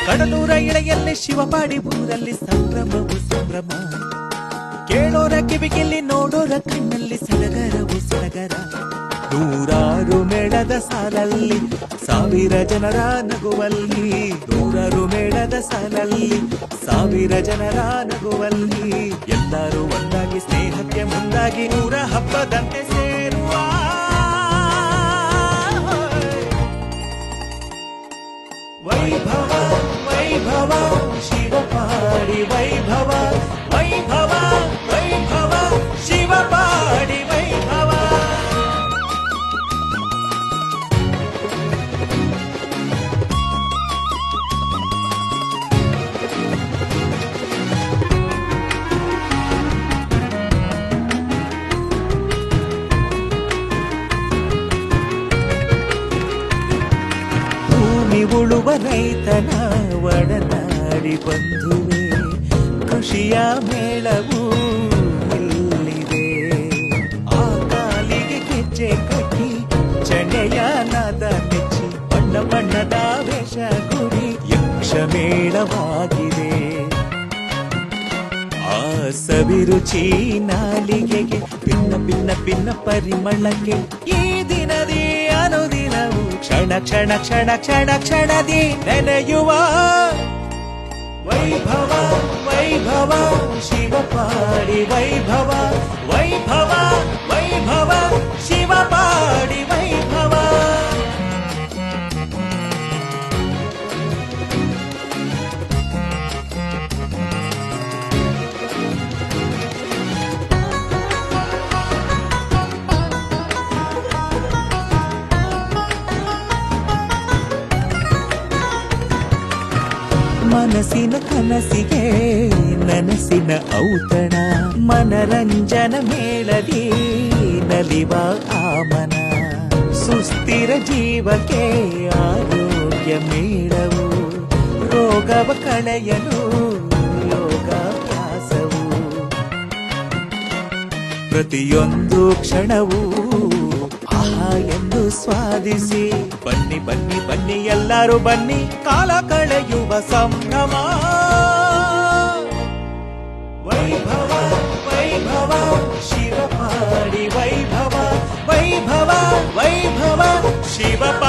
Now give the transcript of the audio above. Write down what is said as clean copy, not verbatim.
ಕಡಲೂರ ಇಳೆಯಲ್ಲಿ ಶಿವಪಾಡಿ ಊರಲ್ಲಿ ಸಂಭ್ರಮವು ಸಂಭ್ರಮ. ಕೇಳೋರ ಕಿವಿಗೆಲ್ಲಿ ನೋಡೋರ ಕಣ್ಣಲ್ಲಿ ಸಡಗರವು ಸಡಗರ. ನೂರಾರು ಮೇಳದ ಸಾಲಲ್ಲಿ ಸಾವಿರ ಜನರ ನಗುವಲ್ಲಿ, ನೂರಾರು ಮೇಳದ ಸಾಲಲ್ಲಿ ಸಾವಿರ ಜನರ ನಗುವಲ್ಲಿ, ಎಲ್ಲರೂ ಒಂದಾಗಿ ಸ್ನೇಹಕ್ಕೆ ಮುಂದಾಗಿ ಊರ ಹಬ್ಬದಂತೆ ಸೇರುವ ವೈಭವ ವೈಭವ ಶಿವಪಾಡಿ ವೈಭವ ವೈಭವ ವೈಭವ ಶಿವಪಾಡಿ ವೈಭವ. ಭೂಮಿ ಉಳುವ ರೈತನ ಒಡನಾಡಿ ಬಂಧುವೆ, ಕೃಷಿಯ ಮೇಳವು ಇಲ್ಲಿದೆ. ಆ ಕಾಲಿಗೆ ಗೆಜ್ಜೆ ಕಟ್ಟಿ ಚಣೆಯ ನಾದ ನೆಚ್ಚಿ ಬಣ್ಣ ಬಣ್ಣದ ವೇಷ ಗುಡಿ ಯಕ್ಷ ಮೇಳವಾಗಿದೆ. ಆ ಸವಿರುಚಿ ನಾಲಿಗೆಗೆ ಭಿನ್ನ ಭಿನ್ನ ಭಿನ್ನ ಪರಿಮಳಕ್ಕೆ ಈ ದಿನದಿ ಅನುದಿನವು ಕ್ಷಣ ಕ್ಷಣ ಕ್ಷಣ ಕ್ಷಣ ಕ್ಷಣದಿ ನೆನೆಯುವ ವೈಭವ ವೈಭವ ಶಿವಪಾಡಿ ವೈಭವ ವೈಭವ ವೈಭವ ಶಿವಪಾಡಿ ವೈಭವ. ಮನಸ್ಸಿನ ಕನಸಿಗೆ ನನಸಿನ ಔತಣ, ಮನರಂಜನ ಮೇಳದಿ ನಲಿವ ಆಮನ. ಸುಸ್ಥಿರ ಜೀವಕ್ಕೆ ಆರೋಗ್ಯ ಮೇಳವು, ರೋಗವ ಕಳೆಯಲು ಯೋಗಾಭ್ಯಾಸವು. ಪ್ರತಿಯೊಂದು ಕ್ಷಣವೂ ಆಹಾ ಎಂದು ಸ್ವಾದಿಸಿ ಬನ್ನಿ ಬನ್ನಿ ಬನ್ನಿ ಎಲ್ಲರೂ ಬನ್ನಿ ಕಾಲ ಕಳೆಯುವ ಸಂಭ್ರಮ. ವೈಭವ ವೈಭವ ಶಿವಪಾಡಿ ವೈಭವ ವೈಭವ ವೈಭವ ಶಿವಪಾಡಿ